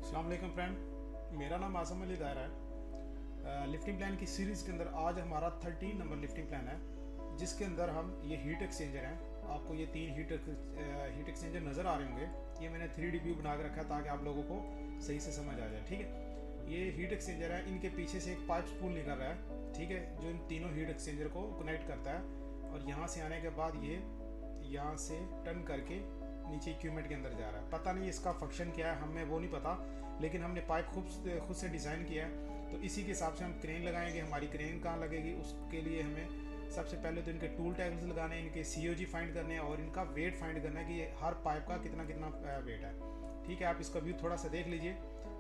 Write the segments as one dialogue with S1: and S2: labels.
S1: अस्सलाम वालेकुम फ्रेंड, मेरा नाम आज़म अली दायरा है। लिफ्टिंग प्लान की सीरीज़ के अंदर आज हमारा 13 नंबर लिफ्टिंग प्लान है, जिसके अंदर हम ये हीट एक्सचेंजर हैं। आपको ये तीन हीट एक्सचेंजर नज़र आ रहे होंगे। ये मैंने 3D व्यू बना के रखा है ताकि आप लोगों को सही से समझ आ जाए। ठीक है, ये हीट एक्सचेंजर है, इनके पीछे से एक पाइप स्पूल निकल रहा है। ठीक है, जो इन तीनों हीट एक्सचेंजर को कनेक्ट करता है और यहाँ से आने के बाद ये यहाँ से टर्न करके नीचे इक्विपमेंट के अंदर जा रहा है। पता नहीं इसका फंक्शन क्या है, हमें वो नहीं पता, लेकिन हमने पाइप खुद से डिज़ाइन किया है। तो इसी के हिसाब से हम क्रेन लगाएंगे। हमारी क्रेन कहाँ लगेगी, उसके लिए हमें सबसे पहले तो इनके टूल टैग्स लगाने हैं, इनके COG फाइंड करने हैं और इनका वेट फाइंड करना है कि ये हर पाइप का कितना कितना वेट है। ठीक है, आप इसका व्यू थोड़ा सा देख लीजिए।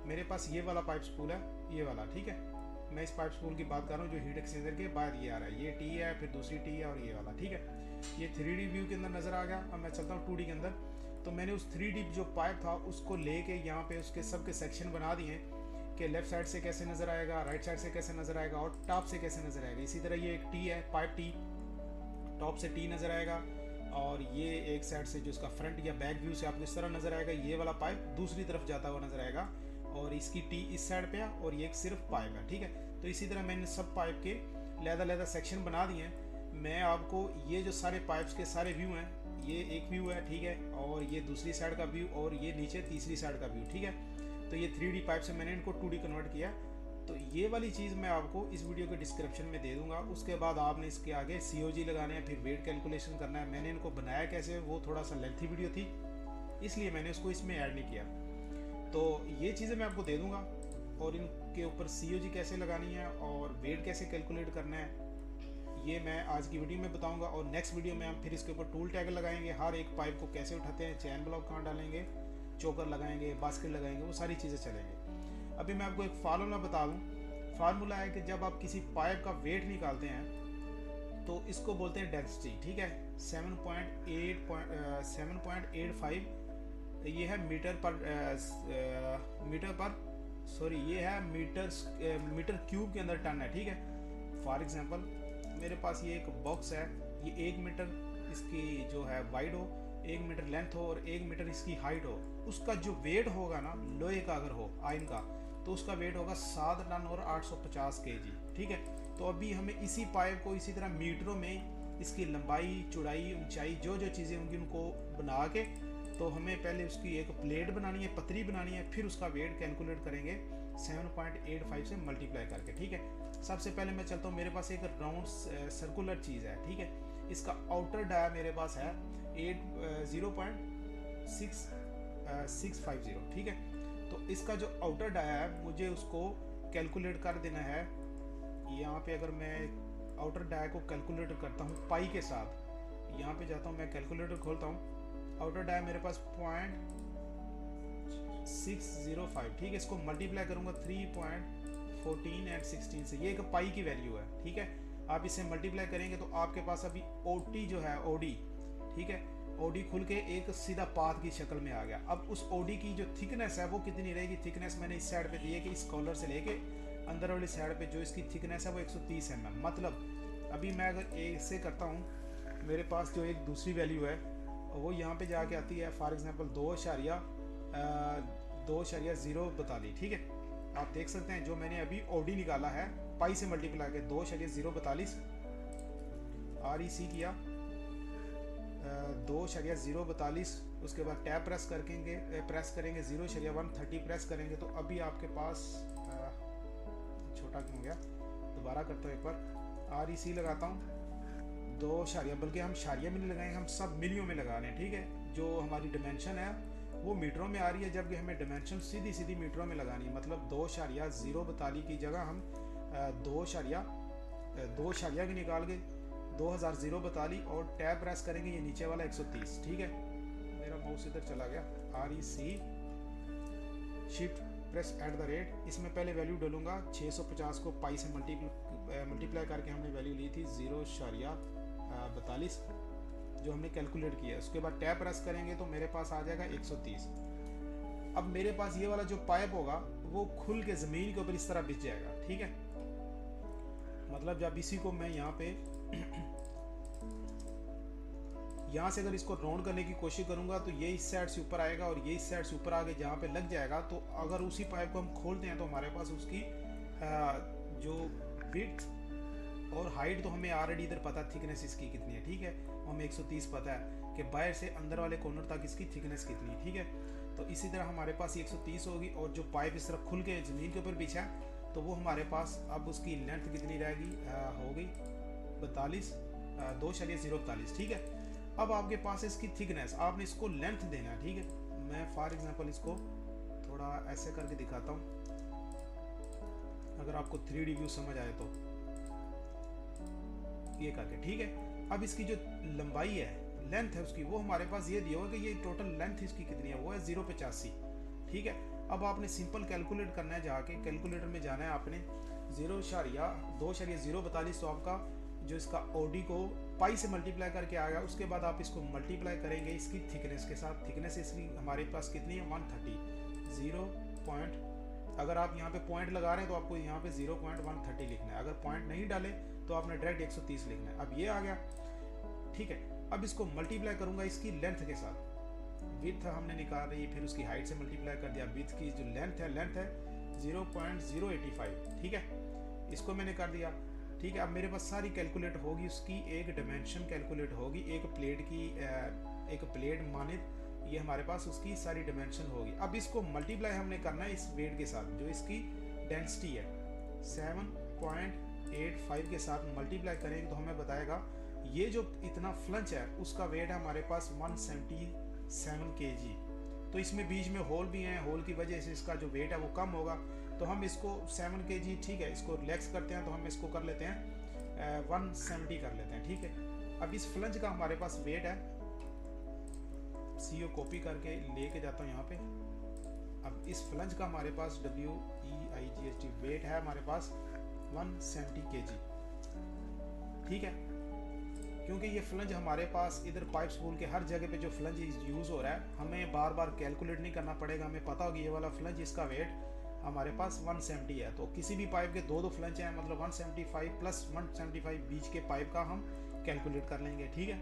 S1: मेरे पास ये वाला पाइप स्पूल है, ये वाला। ठीक है, मैं इस पाइप स्पूल की बात कर रहा हूँ जो हीट एक्सचेंजर के बाद ये आ रहा है। ये टी है, फिर दूसरी टी है और ये वाला। ठीक है, ये 3D व्यू के अंदर नज़र आ गया। अब मैं चलता हूँ 2D के अंदर। तो मैंने उस 3D जो पाइप था उसको लेके यहाँ पे उसके सबके सेक्शन बना दिए कि लेफ्ट साइड से कैसे नज़र आएगा, राइट साइड से कैसे नज़र आएगा और टॉप से कैसे नज़र आएगा। इसी तरह ये एक टी है, पाइप टी, टॉप से टी नज़र आएगा और ये एक साइड से जो इसका फ्रंट या बैक व्यू से आपको इस तरह नज़र आएगा। ये वाला पाइप दूसरी तरफ जाता हुआ नज़र आएगा और इसकी टी इस साइड पे है और ये एक सिर्फ पाइप है। ठीक है, तो इसी तरह मैंने सब पाइप के लहदा सेक्शन बना दिए हैं। मैं आपको ये जो सारे पाइप्स के सारे व्यू हैं, ये एक व्यू है। ठीक है, और ये दूसरी साइड का व्यू और ये नीचे तीसरी साइड का व्यू। ठीक है, तो ये 3D पाइप से मैंने इनको 2D कन्वर्ट किया। तो ये वाली चीज़ मैं आपको इस वीडियो के डिस्क्रिप्शन में दे दूंगा। उसके बाद आपने इसके आगे COG लगाने हैं, फिर वेट कैलकुलेशन करना है। मैंने इनको बनाया कैसे, वो थोड़ा सा लेंथी वीडियो थी, इसलिए मैंने उसको इसमें ऐड नहीं किया। तो ये चीज़ें मैं आपको दे दूंगा और इनके ऊपर COG कैसे लगानी है और वेट कैसे कैलकुलेट करना है, ये मैं आज की वीडियो में बताऊंगा। और नेक्स्ट वीडियो में हम फिर इसके ऊपर टूल टैग लगाएंगे, हर एक पाइप को कैसे उठाते हैं, चैन ब्लॉक कहाँ डालेंगे, चोकर लगाएंगे, बास्केट लगाएंगे, वो सारी चीज़ें चलेंगे। अभी मैं आपको एक फार्मूला बता दूँ। फार्मूला है कि जब आप किसी पाइप का वेट निकालते हैं तो इसको बोलते हैं डेंसिटी। ठीक है, 7.85 ये है ये है मीटर क्यूब के अंदर टन है। ठीक है, फॉर एग्जांपल मेरे पास ये एक बॉक्स है, ये 1 मीटर इसकी जो है वाइड हो, 1 मीटर लेंथ हो और 1 मीटर इसकी हाइट हो। उसका जो वेट होगा ना, लोहे का अगर हो, आयरन का, तो उसका वेट होगा 7 टन और 850 kg। ठीक है, तो अभी हमें इसी पाइप को इसी तरह मीटरों में इसकी लंबाई, चौड़ाई, ऊंचाई, जो जो चीज़ें होंगी उनको बना के, तो हमें पहले उसकी एक प्लेट बनानी है, पतली बनानी है, फिर उसका वेट कैलकुलेट करेंगे 7.85 से मल्टीप्लाई करके। ठीक है, सबसे पहले मैं चलता हूँ, मेरे पास एक राउंड सर्कुलर चीज़ है। ठीक है, इसका आउटर डाया मेरे पास है 0.650। ठीक है, तो इसका जो आउटर डाया है मुझे उसको कैलकुलेट कर देना है। यहाँ पे अगर मैं आउटर डाया को कैलकुलेट करता हूँ पाई के साथ, यहाँ पे जाता हूँ, मैं कैलकुलेटर खोलता हूँ, आउटर डाया मेरे पास 0.605। ठीक है, इसको मल्टीप्लाई करूँगा 3.14 एंड 16 से, ये एक पाई की वैल्यू है। ठीक है, आप इसे मल्टीप्लाई करेंगे तो आपके पास अभी OT जो है, OD, ठीक है, OD खुल के एक सीधा पाथ की शक्ल में आ गया। अब उस OD की जो थिकनेस है वो कितनी रहेगी, थिकनेस मैंने इस साइड पे दी है कि इस कॉलर से लेके अंदर वाली साइड पे जो इसकी थिकनेस है वो 130 mm। मतलब अभी मैं अगर ऐसे करता हूँ, मेरे पास जो एक दूसरी वैल्यू है वो यहाँ पे जाके आती है, फॉर एग्जांपल 2.042। ठीक है, आप देख सकते हैं जो मैंने अभी OD निकाला है पाई से मल्टीप्लाई के 2.042 REC किया 2.042। उसके बाद टैब प्रेस करेंगे 0.130 प्रेस करेंगे तो अभी आपके पास छोटा क्यों गया, दोबारा करता हूँ एक बार, REC लगाता हूँ 2 बल्कि हम शारिया में नहीं लगाएंगे, हम सब मिलियों में लगा रहे हैं। ठीक है, जो हमारी डिमेंशन है वो मीटरों में आ रही है, जबकि हमें डिमेंशन सीधी मीटरों में लगानी है। मतलब 2.042 की जगह हम 2 की निकाल के 2042 और टैब प्रेस करेंगे, ये नीचे वाला 130। ठीक है, मेरा माउस इधर चला गया, REC शिफ्ट प्रेस @ इसमें पहले वैल्यू डालूंगा 650 को पाई से मल्टीप्लाई करके हमने वैल्यू ली थी 0.42 जो हमने कैलकुलेट किया। उसके बाद टैब प्रेस करेंगे तो मेरे पास आ जाएगा 130। अब मेरे पास ये वाला जो पाइप होगा वो खुल के ज़मीन के ऊपर इस तरह बिछ जाएगा। ठीक है, मतलब जब इसी को मैं यहाँ पे यहाँ से अगर इसको राउंड करने की कोशिश करूँगा तो ये इस साइड से ऊपर आएगा और ये इस साइड से ऊपर आगे जहाँ पे लग जाएगा। तो अगर उसी पाइप को हम खोलते हैं तो हमारे पास उसकी जो विड्थ और हाइट तो हमें ऑलरेडी इधर पता है थिकनेस इसकी कितनी है, ठीक है। हमें 130 पता है कि बाहर से अंदर वाले कॉर्नर तक इसकी थिकनेस कितनी है, ठीक है। तो इसी तरह हमारे पास 130 होगी और जो पाइप इस तरफ खुल के ज़मीन के ऊपर बिछा है तो वो हमारे पास अब उसकी लेंथ कितनी रहेगी, होगी 42 2.042, ठीक है। अब आपके पास इसकी थिकनेस, आपने इसको लेंथ देना है, ठीक है। मैं फॉर एग्जांपल इसको थोड़ा ऐसे करके दिखाता हूँ, अगर आपको 3D व्यू समझ आए तो ये करके, ठीक है। अब इसकी जो लंबाई है, लेंथ है उसकी, वो हमारे पास ये दिया हुआ कि ये टोटल लेंथ इसकी कितनी है, वो है 0.85, ठीक है। अब आपने सिंपल कैलकुलेट करना है, जाके कैलकुलेटर में जाना है आपने 2.042, तो आपका जो इसका ओडी को पाई से मल्टीप्लाई करके आएगा। उसके बाद आप इसको मल्टीप्लाई करेंगे इसकी थिकनेस के साथ। थिकनेस इसकी हमारे पास कितनी है 130, 0 पॉइंट, अगर आप यहाँ पे पॉइंट लगा रहे हैं तो आपको यहाँ पे 0.130 लिखना है। अगर पॉइंट नहीं डाले तो आपने डायरेक्ट 130 लिखना है। अब ये आ गया, ठीक है। अब इसको मल्टीप्लाई करूंगा इसकी लेंथ के साथ। विड्थ हमने निकाल रही है, फिर उसकी हाइट से मल्टीप्लाई कर दिया। विड्थ की जो लेंथ है 0.085, ठीक है। इसको मैंने कर दिया, ठीक है। अब मेरे पास सारी कैलकुलेट होगी, उसकी एक डायमेंशन कैलकुलेट होगी, एक प्लेट की एक प्लेट मानित ये हमारे पास उसकी सारी डायमेंशन होगी। अब इसको मल्टीप्लाई हमने करना है इस वेट के साथ, जो इसकी डेंसिटी है 7.85 के साथ मल्टीप्लाई करेंगे तो हमें बताएगा ये जो इतना फ्लंच है उसका वेट है हमारे पास 177 kg। तो इसमें बीच में होल भी हैं, होल की वजह से इसका जो वेट है वो कम होगा। तो हम इसको 7 kg, ठीक है, इसको रिलैक्स करते हैं तो हम इसको कर लेते हैं 170 कर लेते हैं, ठीक है। अब इस फ्लंज का हमारे पास वेट है, सीओ कॉपी करके लेके जाता हूँ यहाँ पे। अब इस फ्लंज का हमारे पास WEIGHT वेट है हमारे पास 170 kg, ठीक है। क्योंकि ये फ्लंज हमारे पास इधर पाइप स्पूल के हर जगह पे जो फ्लंज यूज़ हो रहा है, हमें बार बार कैलकुलेट नहीं करना पड़ेगा। हमें पता होगी ये वाला फ्लंज इसका वेट हमारे पास 170 है। तो किसी भी पाइप के दो फ्लंज हैं, मतलब 175 प्लस 175 बीच के पाइप का हम कैलकुलेट कर लेंगे, ठीक है।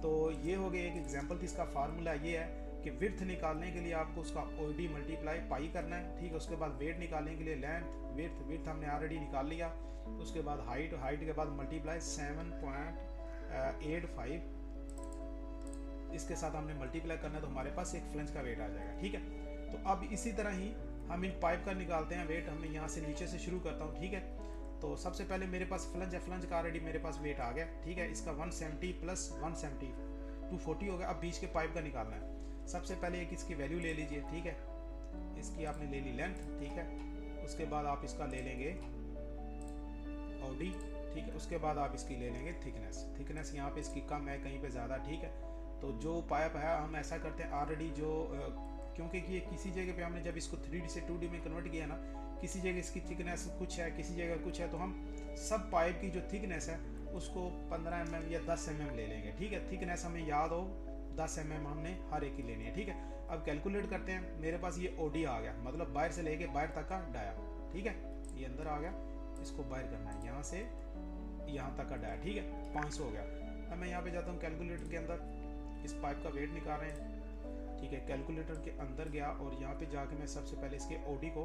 S1: तो ये हो गया एक एग्जाम्पल। इसका फार्मूला ये है कि विड्थ निकालने के लिए आपको उसका OD मल्टीप्लाई पाई करना है, ठीक है। उसके बाद वेट निकालने के लिए लेंथ, विड्थ हमने ऑलरेडी निकाल लिया। उसके बाद हाइट के बाद मल्टीप्लाई 7.85, इसके साथ हमने मल्टीप्लाई करना है तो हमारे पास एक फ्लंज का वेट आ जाएगा, ठीक है। तो अब इसी तरह ही हम इन पाइप का निकालते हैं वेट। हमें यहाँ से नीचे से शुरू करता हूँ, ठीक है। तो सबसे पहले मेरे पास फ्लंज है, फ्लंज का ऑलरेडी मेरे पास वेट आ गया, ठीक है। इसका 170 प्लस 170 240 हो गया। अब बीच के पाइप का निकालना है। सबसे पहले एक इसकी वैल्यू ले लीजिए, ठीक है। इसकी आपने ले ली लेंथ, ठीक है। उसके बाद आप इसका ले लेंगे OD, ठीक है। उसके बाद आप इसकी ले लेंगे थिकनेस यहाँ पे इसकी कम है, कहीं पे ज़्यादा, ठीक है। तो जो पाइप है हम ऐसा करते हैं ऑलरेडी जो क्योंकि ये किसी जगह पे हमने जब इसको 3D से 2D में कन्वर्ट किया ना, किसी जगह इसकी थिकनेस कुछ है, किसी जगह कुछ है, तो हम सब पाइप की जो थिकनेस है उसको 15 mm या 10 mm ले लेंगे, ठीक है। थिकनेस हमें याद हो 10 mm हमने हर एक की लेनी है, ठीक है। अब कैलकुलेट करते हैं। मेरे पास ये OD आ गया, मतलब बाहर से लेके बाहर तक का डाया, ठीक है। ये अंदर आ गया, इसको बाहर करना है, यहाँ से यहाँ तक का डाया, ठीक है। 500 हो गया। अब मैं यहाँ पे जाता हूँ कैलकुलेटर के अंदर, इस पाइप का वेट निकाल रहे हैं, ठीक है। कैलकुलेटर के अंदर गया और यहाँ पे जाके मैं सबसे पहले इसके OD को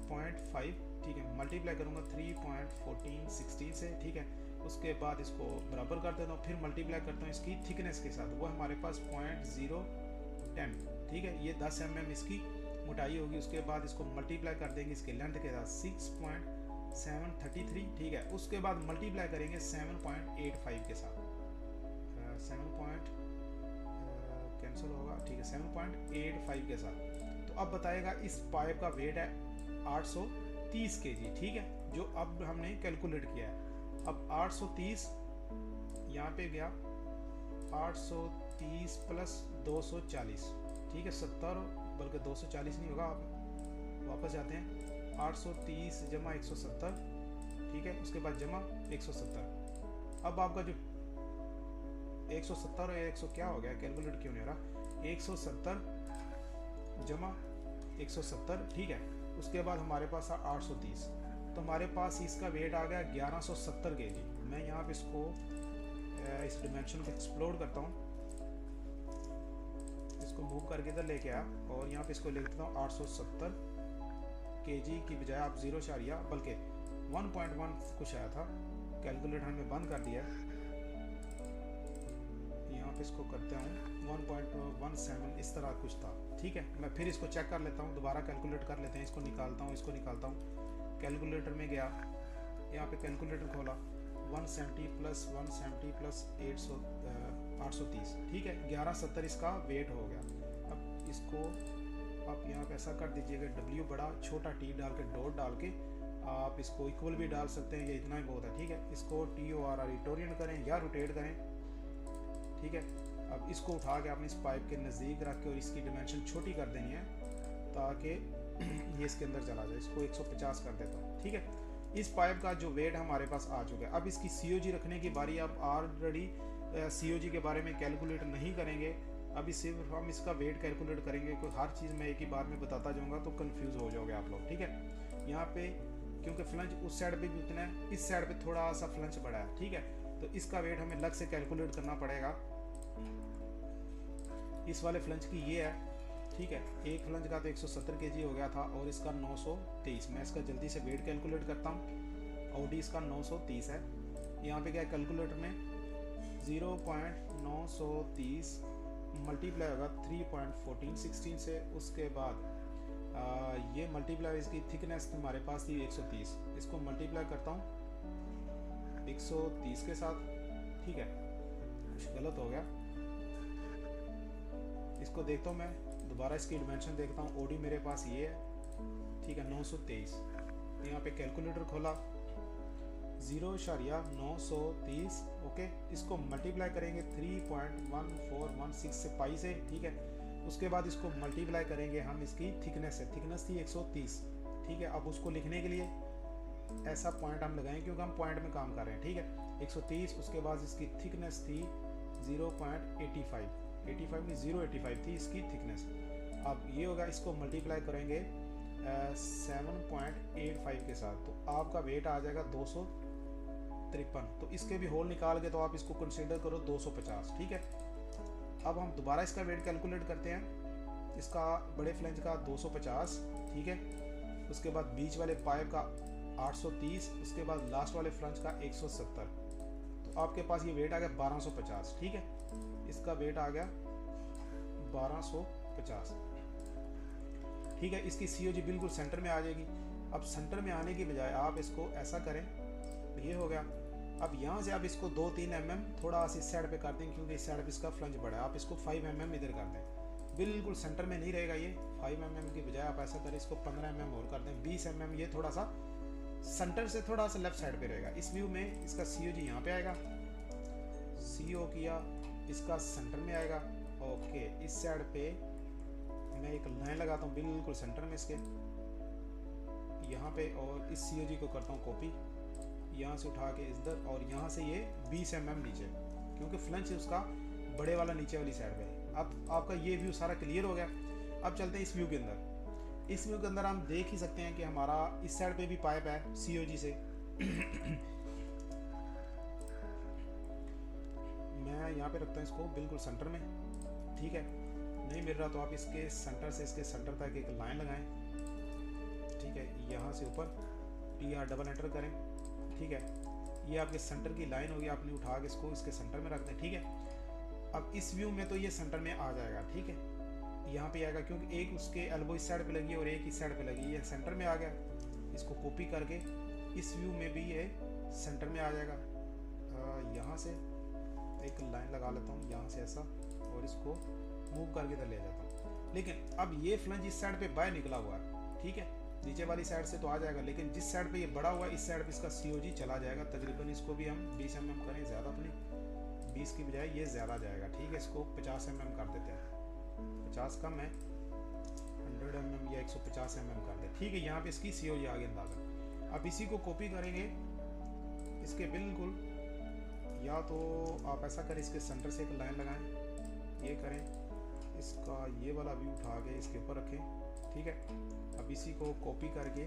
S1: 0.5, ठीक है, मल्टीप्लाई करूँगा 3.1460 से, ठीक है। उसके बाद इसको बराबर कर देता हूँ, फिर मल्टीप्लाई करता हूँ इसकी थिकनेस के साथ, वो हमारे पास 0.010, ठीक है। ये 10 mm इसकी मोटाई होगी। उसके बाद इसको मल्टीप्लाई कर देंगे इसके लेंथ के साथ 6.733, ठीक है। उसके बाद मल्टीप्लाई करेंगे 7.85 के साथ, 7 कैंसिल होगा, ठीक है, 7.85 के साथ। तो अब बताएगा इस पाइप का वेट है 830 kg, ठीक है, जो अब हमने कैलकुलेट किया है। अब 830 यहाँ पे गया, 830 प्लस 240, ठीक है, 70, बल्कि 240 नहीं होगा, आप वापस जाते हैं। 830 जमा 170, ठीक है। उसके बाद जमा 170। अब आपका जो 170 और 100 क्या हो गया, कैलकुलेट क्यों नहीं हो रहा, 170 जमा 170, ठीक है। उसके बाद हमारे पास था 830, तो हमारे पास इसका वेट आ गया 1170 kg। मैं यहाँ पे इसको इस डिमेंशन को एक्सप्लोर करता हूँ, इसको मूव करके इधर लेके आया और यहाँ पे इसको लिख देता हूँ 870 kg की बजाय आप 0 बल्कि 1.1 कुछ आया था, कैलकुलेटर हमने बंद कर दिया। यहाँ पे इसको करते हैं 1.17 इस तरह कुछ था। ठीक है, मैं फिर इसको चेक कर लेता हूँ, दोबारा कैलकुलेट कर लेते हैं। इसको निकालता हूँ, इसको निकालता हूँ, कैलकुलेटर में गया, यहाँ पे कैलकुलेटर खोला, 170 प्लस 170 प्लस 830, ठीक है, 1170 इसका वेट हो गया। अब इसको आप यहाँ पे ऐसा कर दीजिएगा, W बड़ा छोटा T डाल के डॉट डाल के आप इसको इक्वल भी डाल सकते हैं, ये इतना ही बहुत है। ठीक है, इसको TORIएंट करें या रोटेट करें। ठीक है, अब इसको उठा के आपने इस पाइप के नज़दीक रख के और इसकी डिमेंशन छोटी कर देनी है ताकि ये इसके अंदर चला जाए। इसको 150 कर देता हूँ। ठीक है, इस पाइप का जो वेट हमारे पास आ चुका है। अब इसकी COG रखने की बारी, आप ऑलरेडी COG के बारे में कैलकुलेट नहीं करेंगे, अभी सिर्फ हम इसका वेट कैलकुलेट करेंगे। कोई हर चीज़ मैं एक ही बार में बताता जाऊँगा तो कंफ्यूज हो जाओगे आप लोग। ठीक है, यहाँ पे क्योंकि फ्लंच उस साइड पे भी उतना है, इस साइड पे थोड़ा सा फ्लंच बड़ा है। ठीक है, तो इसका वेट हमें अलग से कैलकुलेट करना पड़ेगा। इस वाले फ्लंच की ये है। ठीक है, एक फ्लंच का तो 170 kg हो गया था और इसका 923। मैं इसका जल्दी से वेट कैलकुलेट करता हूँ। OD इसका 930 है। यहाँ पे क्या है कैलकुलेटर में 0.930 मल्टीप्लाई होगा 3.1416 से। उसके बाद ये मल्टीप्लाई इसकी थिकनेस हमारे पास थी 130, इसको मल्टीप्लाई करता हूँ 130 के साथ। ठीक है, कुछ गलत हो गया, इसको देखता हूँ मैं दोबारा, इसकी डिमेंशन देखता हूँ। OD मेरे पास ये है। ठीक है, 923। यहाँ पे कैलकुलेटर खोला, 0.930। ओके, इसको मल्टीप्लाई करेंगे 3.1416 से पाई से। ठीक है, उसके बाद इसको मल्टीप्लाई करेंगे हम इसकी थिकनेस से। थिकनेस थी 130। ठीक है, अब उसको लिखने के लिए ऐसा पॉइंट हम लगाएं क्योंकि हम पॉइंट में काम कर रहे हैं। ठीक है, 130। उसके बाद इसकी थिकनेस थी 0.85 नहीं 0.85 थी इसकी थिकनेस। अब ये होगा, इसको मल्टीप्लाई करेंगे 7.85 के साथ, तो आपका वेट आ जाएगा 253। तो इसके भी होल निकाल के तो आप इसको कंसीडर करो 250। ठीक है, अब हम दोबारा इसका वेट कैलकुलेट करते हैं। इसका बड़े फ्लंज का 250। ठीक है, उसके बाद बीच वाले पाइप का 830, उसके बाद लास्ट वाले फ्लंज का 170। तो आपके पास ये वेट आ गया 1250। ठीक है, इसका वेट आ गया 1250। ठीक है, इसकी COG बिल्कुल सेंटर में आ जाएगी। अब सेंटर में आने की बजाय आप इसको ऐसा करें, ये हो गया। अब यहाँ से आप इसको 2-3 mm थोड़ा सा इस साइड पे कर दें क्योंकि इस साइड पे इसका फ्लंज बड़ा है। आप इसको 5 mm इधर कर दें, बिल्कुल सेंटर में नहीं रहेगा ये। 5 mm की बजाय आप ऐसा करें, इसको 15 mm और कर दें, 20 mm। ये थोड़ा सा सेंटर से थोड़ा सा लेफ्ट साइड पे रहेगा। इस व्यू में इसका COG यहाँ पे आएगा, CO किया, इसका सेंटर में आएगा। ओके, इस साइड पे मैं एक लाइन लगाता हूँ बिल्कुल सेंटर में इसके यहाँ पे, और इस COG को करता हूँ कॉपी, यहाँ से उठा के इधर, और यहाँ से ये 20 mm नीचे, क्योंकि फ्लंच उसका बड़े वाला नीचे वाली साइड पे है। अब आपका ये व्यू सारा क्लियर हो गया। अब चलते हैं इस व्यू के अंदर। इस व्यू के अंदर हम देख ही सकते हैं कि हमारा इस साइड पे भी पाइप है COG से। मैं यहाँ पे रखता हूँ इसको बिल्कुल सेंटर में। ठीक है, नहीं मिल रहा तो आप इसके सेंटर से इसके सेंटर तक एक लाइन लगाएं। ठीक है, यहाँ से ऊपर TR डबल एंटर करें। ठीक है, ये आपके सेंटर की लाइन होगी, आपने उठा के इसको इसके सेंटर में रख दें। ठीक है, अब इस व्यू में तो ये सेंटर में आ जाएगा। ठीक है, यहाँ पे आएगा क्योंकि एक उसके एल्बो इस साइड पे लगी और एक इस साइड पे लगी, ये सेंटर में आ गया। इसको कॉपी करके इस व्यू में भी ये सेंटर में आ जाएगा। यहाँ से एक लाइन लगा लेता हूँ यहाँ से ऐसा, और इसको मूव करके इधर ले जाता हूँ। लेकिन अब ये फ्लंज इस साइड पे बाहर निकला हुआ है। ठीक है, नीचे वाली साइड से तो आ जाएगा, लेकिन जिस साइड पे ये बड़ा हुआ है इस साइड पे इसका COG चला जाएगा तकरीबन। इसको भी हम 20 mm करें, ज़्यादा तो नहीं, 20 की बजाय ये ज़्यादा जाएगा। ठीक है, इसको 50 mm कर देते हैं, 50 कम है, 100 mm या 150 mm कर दे। ठीक है, यहाँ पे इसकी COG आ गई अंदाज़ा। अब इसी को कॉपी करेंगे इसके बिल्कुल, या तो आप ऐसा करें इसके सेंटर से एक लाइन लगाएं, ये करें, इसका ये वाला व्यू उठा के इसके ऊपर रखें। ठीक है, अब इसी को कॉपी करके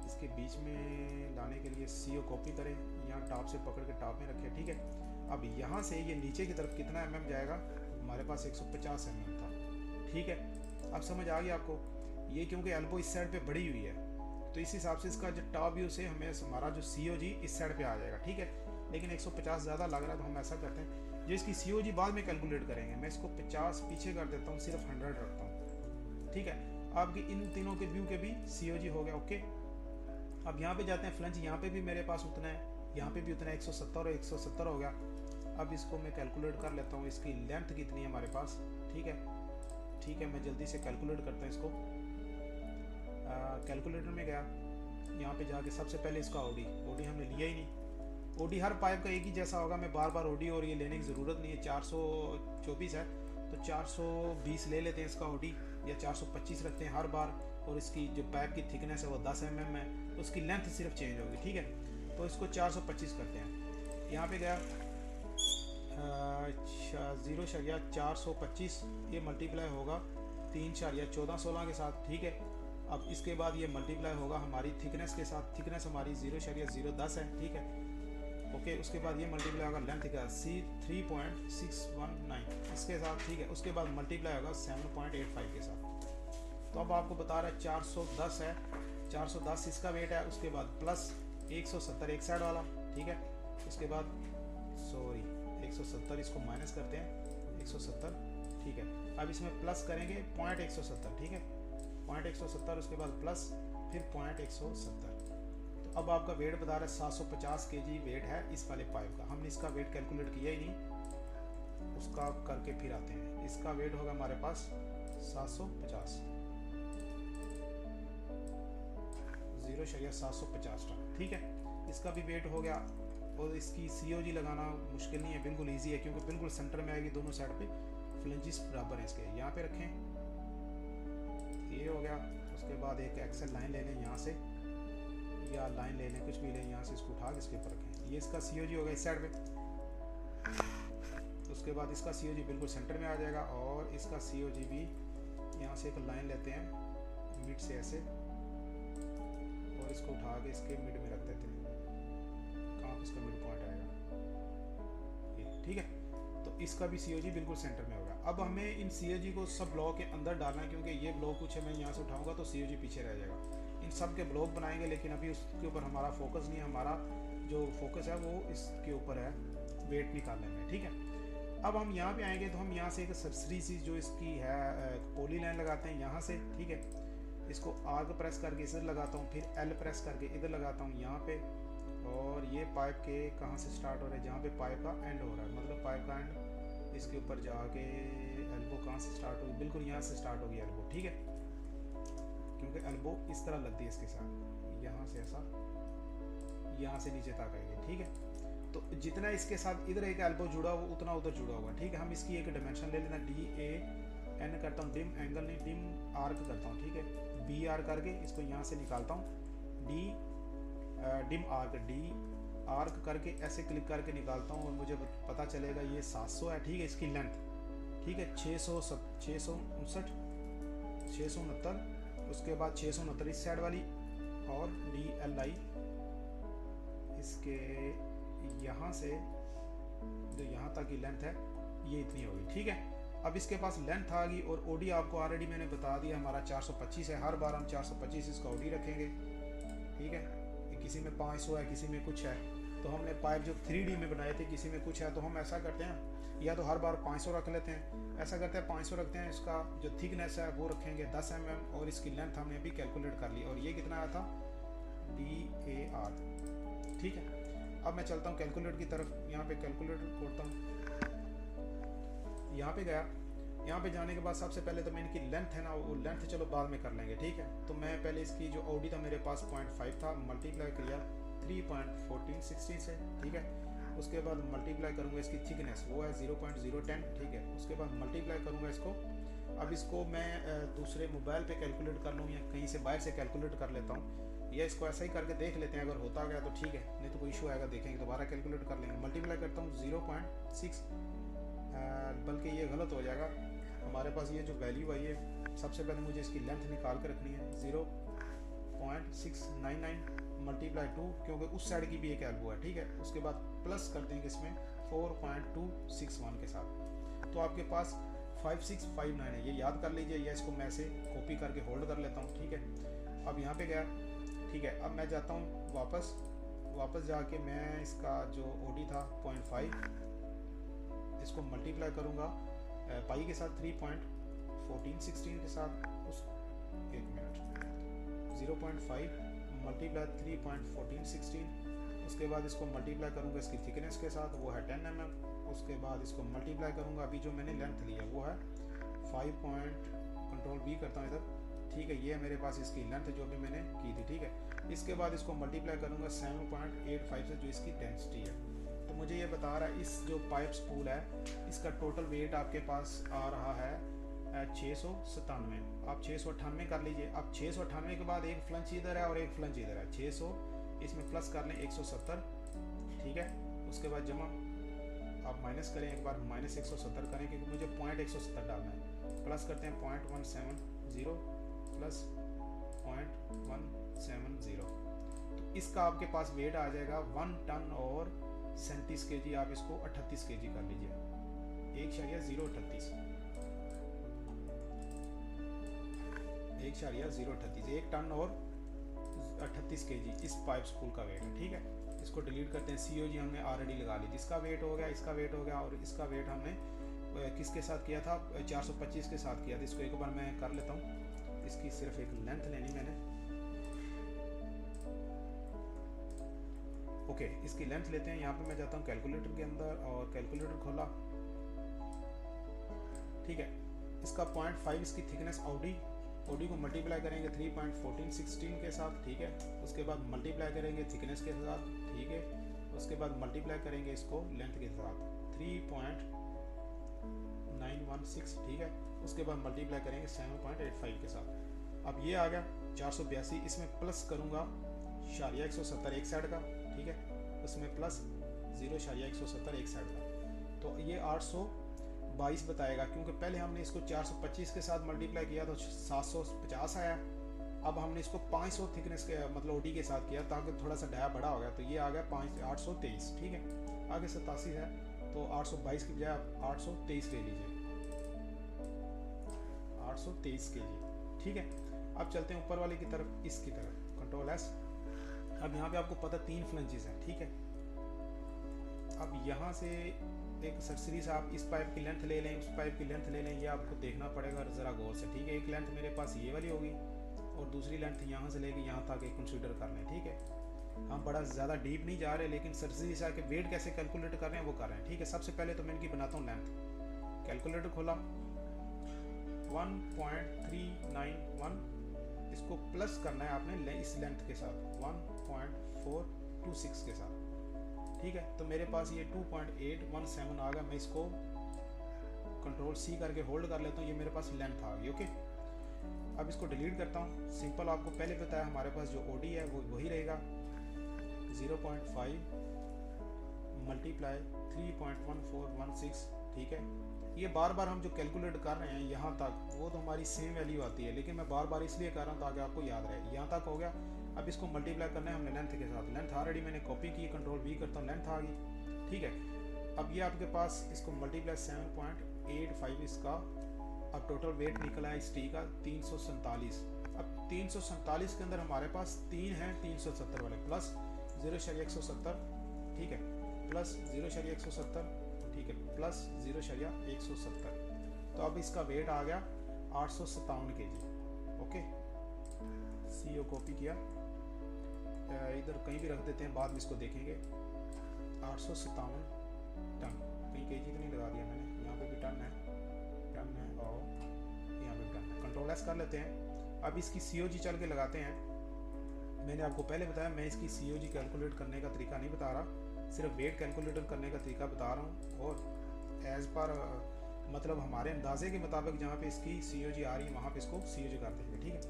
S1: इसके बीच में लाने के लिए CO कॉपी करें, यहाँ टॉप से पकड़ के टॉप में रखें। ठीक है, अब यहाँ से ये नीचे की तरफ कितना mm जाएगा, हमारे पास 150 mm था। ठीक है, अब समझ आ गया आपको। ये क्योंकि एल्बो इस साइड पे बढ़ी हुई है, तो इस हिसाब से इसका जो टॉप व्यू से हमें हमारा जो COG इस साइड पे आ जाएगा, ठीक है। लेकिन 150 ज़्यादा लग रहा है, तो हम ऐसा करते हैं, जो इसकी COG बाद में कैलकुलेट करेंगे, मैं इसको 50 पीछे कर देता हूँ, सिर्फ 100 रखता हूँ, ठीक है। आपकी इन तीनों के व्यू के भी COG हो गया, ओके। अब यहाँ पे जाते हैं फ्लंज, यहाँ पे भी मेरे पास उतना है, यहाँ पे भी उतना है, 170 और 170 हो गया। अब इसको मैं कैलकुलेट कर लेता हूँ, इसकी लेंथ कितनी है हमारे पास, ठीक है। ठीक है, मैं जल्दी से कैलकुलेट करता हूँ इसको। कैलकुलेटर में गया, यहाँ पे जाके सबसे पहले इसका ओडी हमने लिया ही नहीं। ओडी हर पाइप का एक ही जैसा होगा, मैं बार बार ओडी और ये लेने की ज़रूरत नहीं है। 424 है तो 420 ले लेते हैं इसका ओडी, या 425 रखते हैं हर बार। और इसकी जो पाइप की थिकनेस है वो 10 mm है, उसकी लेंथ सिर्फ चेंज होगी, ठीक है। तो इसको 425 करते हैं। यहाँ पे गया 0.425, ये मल्टीप्लाई होगा 3.1416 के साथ, ठीक है। अब इसके बाद ये मल्टीप्लाई होगा हमारी थिकनेस के साथ, थिकनेस हमारी 0.010 है, ठीक है, ओके। उसके बाद ये मल्टीप्लाई होगा लेंथ का C3.619 इसके साथ, ठीक है। उसके बाद मल्टीप्लाई होगा 7.85 के साथ। तो अब आपको बता रहा है 410 है, 410 इसका वेट है। उसके बाद प्लस 170 एक साइड वाला, ठीक है। उसके बाद 170 इसको माइनस करते हैं, 170, ठीक है। अब इसमें प्लस करेंगे 0.170, ठीक है, 0.170, उसके बाद प्लस फिर 0.170। तो अब आपका वेट बता रहा है 750 kg वेट है इस वाले पाइप का। हमने इसका वेट कैलकुलेट किया ही नहीं, उसका करके फिर आते हैं। इसका वेट होगा हमारे पास 750, 0.750 टन, ठीक है। इसका भी वेट हो गया। और इसकी COG लगाना मुश्किल नहीं है, बिल्कुल इजी है, क्योंकि बिल्कुल सेंटर में आएगी, दोनों साइड पे फ्लेंजिस बराबर हैं इसके। यहाँ पे रखें, ये हो गया। उसके बाद एक एक्सेल लाइन ले लें यहाँ से, या लाइन ले लें, कुछ भी लें, यहाँ से इसको उठा के इसके ऊपर रखें। ये इसका COG होगा इस साइड पे। उसके बाद इसका COG बिल्कुल सेंटर में आ जाएगा, और इसका COG भी यहाँ से एक लाइन लेते हैं मिड से ऐसे, और इसको उठा के इसके मिड में रख देते हैं। कहाँ इसका मिड पॉइंट आएगा, ये, ठीक है। तो इसका भी COG बिल्कुल सेंटर में होगा। अब हमें इन COG को सब ब्लॉक के अंदर डालना है, क्योंकि ये ब्लॉक कुछ है, मैं यहाँ से उठाऊंगा तो COG पीछे रह जाएगा। इन सब के ब्लॉक बनाएंगे, लेकिन अभी उसके ऊपर हमारा फोकस नहीं है। हमारा जो फोकस है वो इसके ऊपर है, वेट निकालने में, ठीक है। अब हम यहाँ पे आएंगे तो हम यहाँ से एक सरसरी सी जो इसकी है पोली लाइन लगाते हैं यहाँ से, ठीक है। इसको आग प्रेस करके इधर लगाता हूँ, फिर L प्रेस करके इधर लगाता हूँ यहाँ पे। और ये पाइप के कहाँ से स्टार्ट हो रहा है, जहाँ पे पाइप का एंड हो रहा है, मतलब पाइप का एंड इसके ऊपर जाके एल्बो कहाँ से स्टार्ट होगी, बिल्कुल यहाँ से स्टार्ट होगी एल्बो, ठीक है। क्योंकि एल्बो इस तरह लगती है इसके साथ, यहाँ से ऐसा, यहाँ से नीचे तक आएगी, ठीक है। तो जितना इसके साथ इधर एक एल्बो जुड़ा हुआ उतना उधर जुड़ा हुआ, ठीक है। हम इसकी एक डायमेंशन ले लेना, DAN करता हूँ, डिम एंगल नहीं डिम आर्क करता हूँ, ठीक है। BR करके इसको यहाँ से निकालता हूँ, डिम आर्क D आर्क करके ऐसे क्लिक करके निकालता हूँ, और मुझे पता चलेगा ये 700 है, ठीक है। इसकी लेंथ, ठीक है, 669, उसके बाद 669 इस साइड वाली, और DLI इसके यहाँ से जो यहाँ तक की लेंथ है ये इतनी होगी, ठीक है। अब इसके पास लेंथ आ गई, और OD आपको ऑलरेडी मैंने बता दिया हमारा 425 है। हर बार हम 425 इसका OD रखेंगे, ठीक है। किसी में 500 है, किसी में कुछ है। तो हमने पाइप जो 3D में बनाए थे, किसी में कुछ है, तो हम ऐसा करते हैं, या तो हर बार 500 रख लेते हैं, ऐसा करते हैं 500 रखते हैं। इसका जो थिकनेस है वो रखेंगे 10 mm, और इसकी लेंथ हमने भी कैलकुलेट कर ली, और ये कितना आया था DAR, ठीक है। अब मैं चलता हूँ कैलकुलेटर की तरफ, यहाँ पे कैलकुलेटर खोलता हूँ, यहाँ पे गया। यहाँ पे जाने के बाद सबसे पहले तो मैं इनकी लेंथ है ना, वो लेंथ चलो बाद में कर लेंगे, ठीक है। तो मैं पहले इसकी जो OD था मेरे पास 0.5 था, मल्टीप्लाई किया 3.1416 से, ठीक है। उसके बाद मल्टीप्लाई करूँगा इसकी थिकनेस, वो है 0.010, ठीक है। उसके बाद मल्टीप्लाई करूँगा इसको। अब इसको मैं दूसरे मोबाइल पे कैलकुलेट कर लूँ, या कहीं से बाहर से कैलकुलेट कर लेता हूँ, या इसको ऐसा ही करके देख लेते हैं। अगर होता गया तो ठीक है, नहीं तो कोई इशू आएगा, देखेंगे, दोबारा कैलकुलेट कर लेंगे। मल्टीप्लाई करता हूँ 0.6, बल्कि ये गलत हो जाएगा। हमारे पास ये जो वैल्यू है, ये सबसे पहले मुझे इसकी लेंथ निकाल कर रखनी है, 0.699 मल्टीप्लाई 2, क्योंकि उस साइड की भी एक एल्बो है, ठीक है। उसके बाद प्लस कर देंगे इसमें 4.261 के साथ, तो आपके पास 5659 है, ये याद कर लीजिए, या इसको मैं ऐसे कॉपी करके होल्ड कर लेता हूँ। ठीक है, अब यहाँ पे गया। ठीक है, अब मैं जाता हूँ वापस जाके मैं इसका जो ओडी था 0.5 इसको मल्टीप्लाई करूँगा पाई के साथ 3.1416 के साथ। उस 1 मिनट 0.5 मल्टीप्लाई 3.1416, उसके बाद इसको मल्टीप्लाई करूँगा इसकी थिकनेस के साथ, वो है 10 mm। उसके बाद इसको मल्टीप्लाई करूँगा, अभी जो मैंने लेंथ लिया वो है 5 कंट्रोल V करता हूँ इधर। ठीक है, ये है मेरे पास इसकी लेंथ जो भी मैंने की थी। ठीक है, इसके बाद इसको मल्टीप्लाई करूँगा 7.85 से जो इसकी डेंसिटी है। तो मुझे ये बता रहा है इस जो पाइप स्पूल है इसका टोटल वेट आपके पास आ रहा है 697। आप 698 कर लीजिए। अब 698 के बाद एक फ्लंच इधर है और एक फ्लंच इधर है, 600 इसमें प्लस कर लें 170। ठीक है, उसके बाद जमा आप माइनस करें, एक बार माइनस 170 करें क्योंकि मुझे 0.170 डालना है। प्लस करते हैं 0.170 प्लस 0.170, तो इसका आपके पास वेट आ जाएगा 1 टन और 37 kg। आप इसको 38 kg कर लीजिए, 1.038 1 टन और 38 kg इस पाइप स्पूल का वेट है। ठीक है, इसको डिलीट करते हैं। COG हमने ऑलरेडी लगा ली, जिसका वेट हो गया, इसका वेट हो गया, और इसका वेट हमने किसके साथ किया था 425 के साथ किया था। इसको एक बार मैं कर लेता हूँ, इसकी सिर्फ एक लेंथ लेनी मैंने। ओके, इसकी लेंथ लेते हैं। यहाँ पे मैं जाता हूँ कैलकुलेटर के अंदर और कैलकुलेटर खोला। ठीक है, इसका 0.5 इसकी थिकनेस ओडी को मल्टीप्लाई करेंगे 3.1416 के साथ। ठीक है, उसके बाद मल्टीप्लाई करेंगे थिकनेस के साथ। ठीक है, उसके बाद मल्टीप्लाई करेंगे इसको लेंथ के साथ 3.916। ठीक है, उसके बाद मल्टीप्लाई करेंगे 7.85 के साथ। अब ये आ गया 482, इसमें प्लस करूँगा 170 एक साइड का। ठीक है, उसमें प्लस 0.170 एक साइड का, तो ये 822 बताएगा, क्योंकि पहले हमने इसको 425 के साथ मल्टीप्लाई किया तो 750 आया। अब हमने इसको 500 थिकनेस के मतलब ओडी के साथ किया ताकि थोड़ा सा डाया बड़ा हो गया, तो ये आ गया 823। ठीक है, आगे 87 है तो 822 की बजाय आप 823 ले लीजिए, 823 kg। ठीक है, अब चलते हैं ऊपर वाले की तरफ, इसकी तरफ कंट्रोल S। अब यहाँ पे आपको पता 3 फ्लंचेस हैं। ठीक है, अब यहाँ से एक सरसरी से आप इस पाइप की लेंथ ले लें, उस पाइप की लेंथ ले लें, ये आपको देखना पड़ेगा ज़रा गौर से। ठीक है, एक लेंथ मेरे पास ये वाली होगी और दूसरी लेंथ यहाँ से लेके यहाँ तक कंसीडर कर लें। ठीक है, हम बड़ा ज़्यादा डीप नहीं जा रहे, लेकिन सरसरी से आके वेट कैसे कैलकुलेट कर रहे हैं वो कर रहे हैं। ठीक है, सबसे पहले तो मैं इनकी बनाता हूँ लेंथ। कैलकुलेटर खोला 1.391, इसको प्लस करना है आपने इस लेंथ के साथ 1.426 के साथ। ठीक है, तो मेरे पास ये 2.817 आ गया। मैं इसको कंट्रोल C करके होल्ड कर लेता हूँ, ये मेरे पास लेंथ आ गई। ओके, अब इसको डिलीट करता हूँ। सिंपल आपको पहले बताया हमारे पास जो ओडी है वो वही रहेगा 0.5 मल्टीप्लाई 3.1416। ठीक है, ये बार बार हम जो कैलकुलेट कर रहे हैं यहाँ तक वो तो हमारी सेम वैल्यू आती है, लेकिन मैं बार बार इसलिए कर रहा हूँ ताकि आपको याद रहे। यहाँ तक हो गया, अब इसको मल्टीप्लाई करना है हमने लेंथ के साथ। लेंथ ऑलरेडी मैंने कॉपी की, कंट्रोल V करता हूँ, लेंथ आ गई। ठीक है, अब ये आपके पास इसको मल्टीप्लाई 7.85 इसका अब टोटल वेट निकला है इस टी का 347। अब 347 के अंदर हमारे पास 3 हैं 370 वाले, प्लस 0.170। ठीक है, प्लस 0.170। ठीक है, प्लस 0.170। तो अब इसका वेट आ गया 857 kg। ओके, CO कॉपी किया, इधर कहीं भी रख देते हैं, बाद में इसको देखेंगे। 857 टन, कहीं kg तो नहीं लगा दिया मैंने, यहाँ पे भी टन है और यहाँ पे टन है। कंट्रोल S कर लेते हैं। अब इसकी COG चल के लगाते हैं। मैंने आपको पहले बताया मैं इसकी COG कैलकुलेट करने का तरीका नहीं बता रहा, सिर्फ वेट कैलकुलेटर करने का तरीका बता रहा हूँ, और एज़ पर मतलब हमारे अंदाजे के मुताबिक जहाँ पे इसकी COG आ रही है वहाँ पे इसको COG कर देंगे। ठीक है,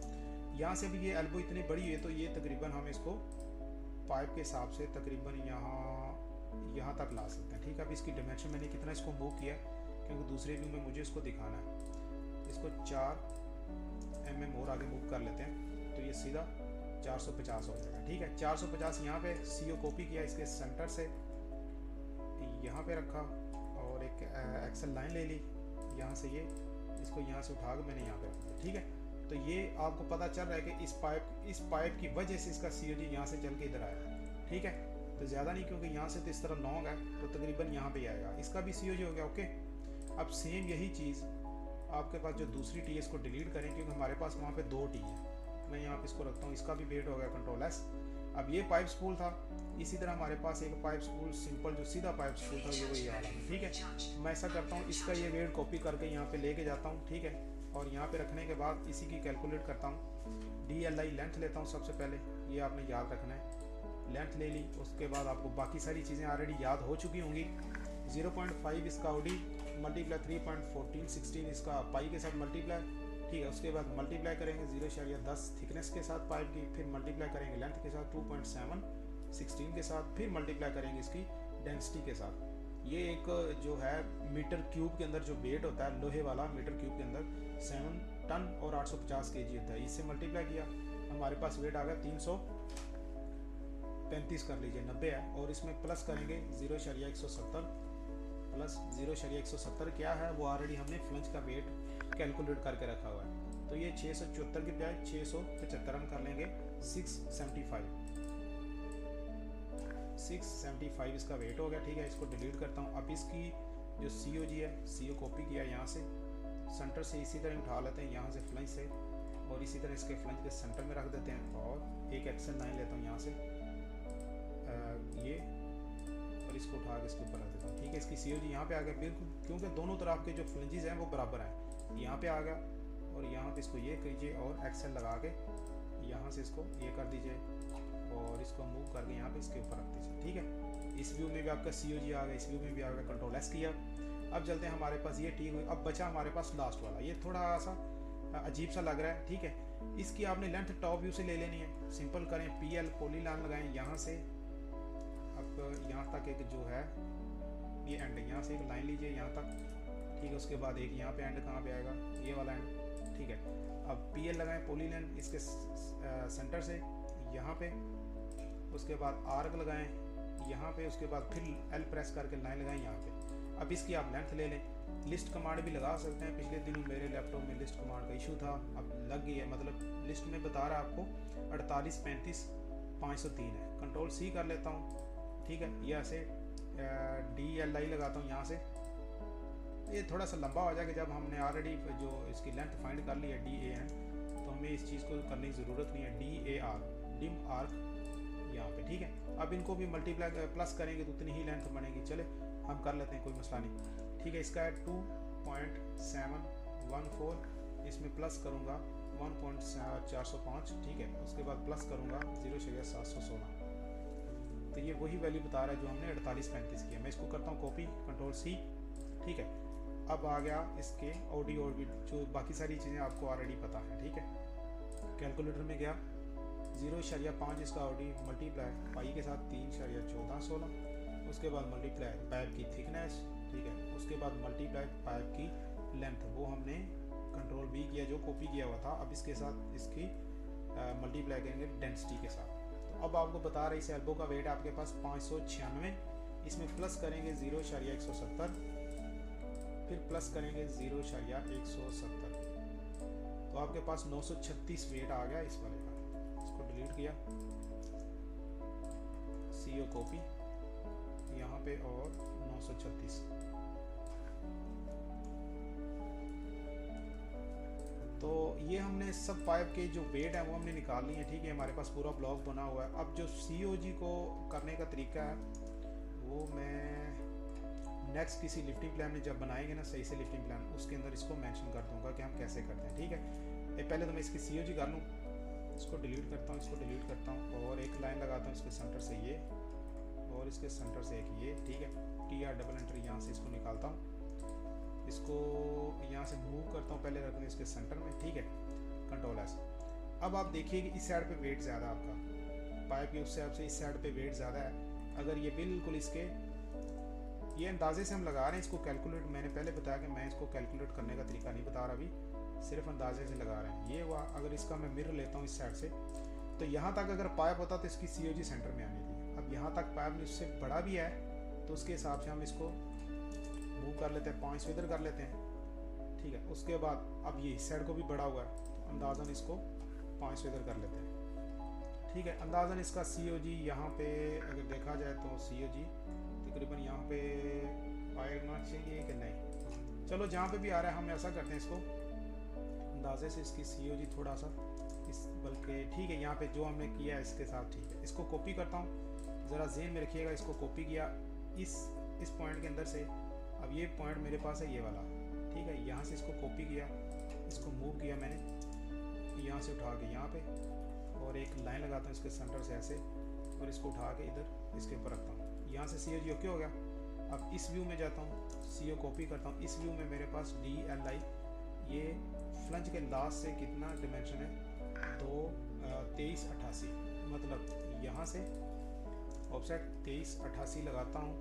S1: यहाँ से भी ये एल्बो इतनी बड़ी है तो ये तकरीबन हम इसको पाइप के हिसाब से तकरीबन यहाँ तक ला सकते हैं। ठीक है, अब इसकी डायमेंशन मैंने कितना इसको मूव किया क्योंकि दूसरे व्यू में मुझे इसको दिखाना है। इसको 4 mm और आगे मूव कर लेते हैं तो ये सीधा 450 हो जाएगा। ठीक है, 450 यहाँ पे CO कॉपी किया, इसके सेंटर से यहाँ पे रखा और एक एक्सल लाइन ले ली, यहाँ से ये इसको यहाँ से उठा के मैंने यहाँ पे रख दिया, ठीक है। तो ये आपको पता चल रहा है कि इस पाइप की वजह से इसका COG यहाँ से चल के इधर आया, ठीक है। तो ज़्यादा नहीं, क्योंकि यहाँ से तो इस तरह लॉन्ग है तो तकरीबन यहाँ पे आएगा, इसका भी COG हो गया, ओके। अब सेम यही चीज़ आपके पास जो दूसरी टी है इसको डिलीट करें, क्योंकि हमारे पास वहाँ पे 2 टी है। मैं यहाँ पे इसको रखता हूँ, इसका भी वेट हो गया कंट्रोल S। अब ये पाइप स्पूल था, इसी तरह हमारे पास एक पाइप स्पूल सिंपल जो सीधा पाइप स्पूल था ये वही वाला, ठीक है। मैं ऐसा करता हूँ, इसका ये वेट कॉपी करके यहाँ पे लेके जाता हूँ, ठीक है। और यहाँ पे रखने के बाद इसी की कैलकुलेट करता हूँ। DLI लेंथ लेता हूँ सबसे पहले, ये आपने याद रखना है। लेंथ ले ली, उसके बाद आपको बाकी सारी चीज़ें ऑलरेडी याद हो चुकी होंगी। 0.5 इसका OD मल्टीप्लाई 3.14 16 इसका पाई के साथ मल्टीप्लाई, ठीक है। उसके बाद मल्टीप्लाई करेंगे 0.10 थिकनेस के साथ पाइप की, फिर मल्टीप्लाई करेंगे लेंथ के साथ 2.7 16 के साथ, फिर मल्टीप्लाई करेंगे इसकी डेंसिटी के साथ। ये एक जो है मीटर क्यूब के अंदर जो वेट होता है लोहे वाला, मीटर क्यूब के अंदर 7 टन और 850 kg होता है। इससे मल्टीप्लाई किया, हमारे पास वेट आ गया 335 कर लीजिए, 90 है। और इसमें प्लस करेंगे 0.170 प्लस 0.170 क्या है वो ऑलरेडी हमने फ्लंज का वेट कैलकुलेट करके रखा हुआ है। तो ये 674 के बजाय 675 हम कर लेंगे 675 इसका वेट हो गया, ठीक है। इसको डिलीट करता हूँ। अब इसकी जो COG है, CO कॉपी किया यहाँ से सेंटर से, इसी तरह उठा लेते हैं यहाँ से फ्लंज से, और इसी तरह इसके फ्लंज के सेंटर में रख देते हैं। और एक एक्सेल लाइन लेता हूँ यहाँ से ये, और इसको उठा के इसके ऊपर रख देता हूँ, ठीक है। इसकी COG यहाँ पे आ गया बिल्कुल, क्योंकि दोनों तरफ के जो फ्लंजेस हैं वो बराबर हैं। यहाँ पे आ गया, और यहाँ पे इसको ये कीजिए और एक्सेल लगा के यहाँ से इसको ये कर दीजिए, और इसको मूव करके यहाँ पे इसके ऊपर रख दीजिए, ठीक है। इस व्यू में भी आपका COG आ गया, इस व्यू में भी आ गया, कंट्रोल S किया। अब चलते हैं, हमारे पास ये ठीक हुई। अब बचा हमारे पास लास्ट वाला, ये थोड़ा सा अजीब सा लग रहा है, ठीक है। इसकी आपने लेंथ टॉप व्यू से ले लेनी है। सिंपल करें, PL पॉलीलाइन लगाएं यहाँ से अब यहाँ तक एक जो है ये एंड, यहाँ से एक लाइन लीजिए यहाँ तक, ठीक है। उसके बाद एक यहाँ पे एंड कहाँ पे आएगा, ये वाला एंड, ठीक है। अब PL लगाएं पॉलीलाइन इसके सेंटर से यहाँ पे, उसके बाद आर्क लगाएं यहाँ पे, उसके बाद फिर L प्रेस करके लाइन लगाएं यहाँ पे। अब इसकी आप लेंथ ले लें, लिस्ट कमांड भी लगा सकते हैं। पिछले दिनों मेरे लैपटॉप में लिस्ट कमांड का इशू था, अब लग गई है, मतलब लिस्ट में बता रहा है आपको 48 35 503 है। कंट्रोल C कर लेता हूँ, ठीक है। ये ऐसे DLI लगाता हूँ यहाँ से, ये थोड़ा सा लंबा हो जाएगा। जब हमने ऑलरेडी जो इसकी लेंथ फाइंड कर ली है DAN, तो हमें इस चीज़ को करने की ज़रूरत नहीं है। DAR डिम आर्क यहाँ पे, ठीक है। अब इनको भी मल्टीप्लाई प्लस करेंगे तो उतनी ही लेंथ बनेगी। चले हम कर लेते हैं, कोई मसला नहीं, ठीक है। इसका है 2.714, इसमें प्लस करूँगा 1.405, ठीक है। उसके बाद प्लस करूँगा 0.716, तो ये वही वैल्यू बता रहा है जो हमने 48 35 किया। मैं इसको करता हूँ कॉपी, कंट्रोल C, ठीक है। अब आ गया इसके OD जो बाकी सारी चीज़ें आपको ऑलरेडी पता है, ठीक है। कैलकुलेटर में गया 0.5 इसका OD मल्टीप्लाई पाई के साथ 3.1416, उसके बाद मल्टीप्लाई पाइप की थिकनेस, ठीक है। उसके बाद मल्टीप्लाई पाइप की लेंथ, वो हमने कंट्रोल V किया जो कॉपी किया हुआ था। अब इसके साथ इसकी मल्टीप्लाई करेंगे डेंसिटी के साथ। तो अब आपको बता रहे इस एल्बो का वेट आपके पास 596, इसमें प्लस करेंगे 0.170, फिर प्लस करेंगे 0.170, तो आपके पास 936 वेट आ गया इस वाले का। इसको डिलीट किया, CO कॉपी यहाँ पे, और 936। तो ये हमने सब पाइप के जो वेट है वो हमने निकाल लिए हैं, ठीक है। हमारे पास पूरा ब्लॉक बना हुआ है। अब जो COG को करने का तरीका है वो मैं नेक्स्ट किसी लिफ्टिंग प्लान में जब बनाएंगे ना सही से लिफ्टिंग प्लान, उसके अंदर इसको मेंशन कर दूंगा कि हम कैसे करते हैं, ठीक है। पहले तो मैं इसकी COG कर लूँ, इसको डिलीट करता हूँ, इसको डिलीट करता हूँ, और एक लाइन लगाता हूँ इसके सेंटर से ये, और इसके सेंटर से एक ये, ठीक है। TR डबल एंटर यहाँ से इसको निकालता हूँ, इसको यहाँ से मूव करता हूँ, पहले रखते हैं इसके सेंटर में, ठीक है। Control S। अब आप देखिए कि इस साइड पे वेट ज़्यादा आपका पाइप के उस साइड से इस साइड पे वेट ज़्यादा है। अगर ये बिल्कुल इसके ये अंदाजे से हम लगा रहे हैं इसको कैलकुलेट, मैंने पहले बताया कि मैं इसको कैलकुलेट करने का तरीका नहीं बता रहा, अभी सिर्फ अंदाजे से लगा रहे हैं। ये हुआ, अगर इसका मैं मिरर लेता हूँ इस साइड से, तो यहाँ तक अगर पाइप होता तो इसकी COG सेंटर में आनी थी। अब यहाँ तक पाइप उससे बड़ा भी है, तो उसके हिसाब से हम इसको मूव कर लेते हैं, 500 इधर कर लेते हैं, ठीक है। उसके बाद अब ये इस साइड को भी बढ़ा हुआ है, तो अंदाज़न इसको 500 इधर कर लेते हैं, ठीक है। अंदाज़न इसका COG यहाँ पे अगर देखा जाए तो COG तकरीबन यहाँ पे आना चाहिए कि नहीं, चलो जहाँ पे भी आ रहा है हम ऐसा करते हैं, इसको अंदाजे से इसकी COG थोड़ा सा इस बल्कि ठीक है, यहाँ पे जो हमने किया है इसके साथ ठीक है। इसको कॉपी करता हूँ, ज़रा ज़हन में रखिएगा, इसको कॉपी किया इस पॉइंट के अंदर से। अब ये पॉइंट मेरे पास है ये वाला, ठीक है। यहाँ से इसको कॉपी किया, इसको मूव किया मैंने यहाँ से उठा के यहाँ पे, और एक लाइन लगाता हूँ इसके सेंटर से ऐसे, और इसको उठा के इधर इसके ऊपर रखता हूँ। यहाँ से COG ओके हो गया। अब इस व्यू में जाता हूँ, CO कॉपी करता हूँ। इस व्यू में मेरे पास DLI, ये फ्लंज के लास्ट से कितना डिमेंशन है, 2388, मतलब यहाँ से ऑफसेट 2388 लगाता हूँ,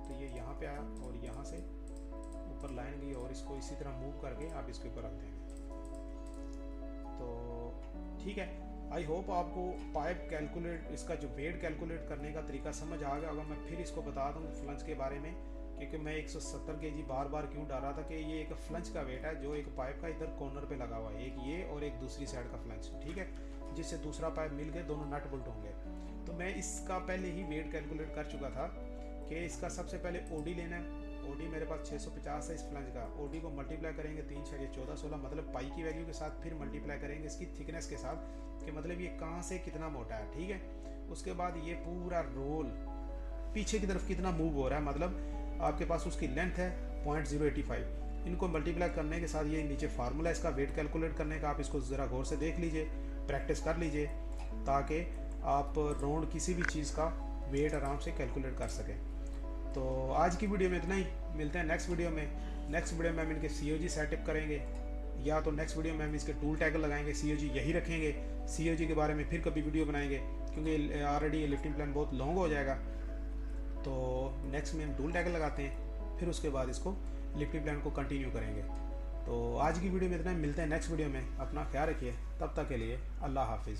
S1: तो ये यहाँ पे आया और यहाँ से ऊपर लाइन गई, और इसको इसी तरह मूव करके आप इसके ऊपर रख देंगे। तो ठीक है, आई होप आपको पाइप कैलकुलेट, इसका जो वेट कैलकुलेट करने का तरीका समझ आ गया होगा। मैं फिर इसको बता दूँ फ्लंज के बारे में, क्योंकि मैं 170 kg बार बार क्यों डाल रहा था कि ये एक फ्लंज का वेट है जो एक पाइप का इधर कॉर्नर पे लगा हुआ है, एक ये और एक दूसरी साइड का फ्लंज, ठीक है, जिससे दूसरा पाइप मिल के दोनों नट बोल्ट होंगे। तो मैं इसका पहले ही वेट कैलकुलेट कर चुका था कि इसका सबसे पहले OD लेना है। OD मेरे पास 650 है इस फ्लंज का। OD को मल्टीप्लाई करेंगे 3 6 14 16, मतलब पाई की वैल्यू के साथ, फिर मल्टीप्लाई करेंगे इसकी थिकनेस के साथ कि मतलब ये कहाँ से कितना मोटा है, ठीक है। उसके बाद ये पूरा रोल पीछे की तरफ कितना मूव हो रहा है, मतलब आपके पास उसकी लेंथ है 0.085, इनको मल्टीप्लाई करने के साथ ये नीचे फार्मूला इसका वेट कैलकुलेट करने का, आप इसको ज़रा गौर से देख लीजिए, प्रैक्टिस कर लीजिए, ताकि आप राउंड किसी भी चीज़ का वेट आराम से कैलकुलेट कर सकें। तो आज की वीडियो में इतना ही, मिलते हैं नेक्स्ट वीडियो में। नेक्स्ट वीडियो में हम इनके COG सेटअप करेंगे, या तो नेक्स्ट वीडियो में हम इसके टूल टैग लगाएंगे, COG यही रखेंगे। COG के बारे में फिर कभी वीडियो बनाएंगे, क्योंकि ऑलरेडी ये लिफ्टिंग प्लान बहुत लॉन्ग हो जाएगा। तो नेक्स्ट में हम टूल टैग लगाते हैं, फिर उसके बाद इसको लिफ्टिंग प्लान को कंटिन्यू करेंगे। तो आज की वीडियो में इतना ही, मिलते हैं नेक्स्ट वीडियो में। अपना ख्याल रखिए, तब तक के लिए अल्लाह हाफिज़।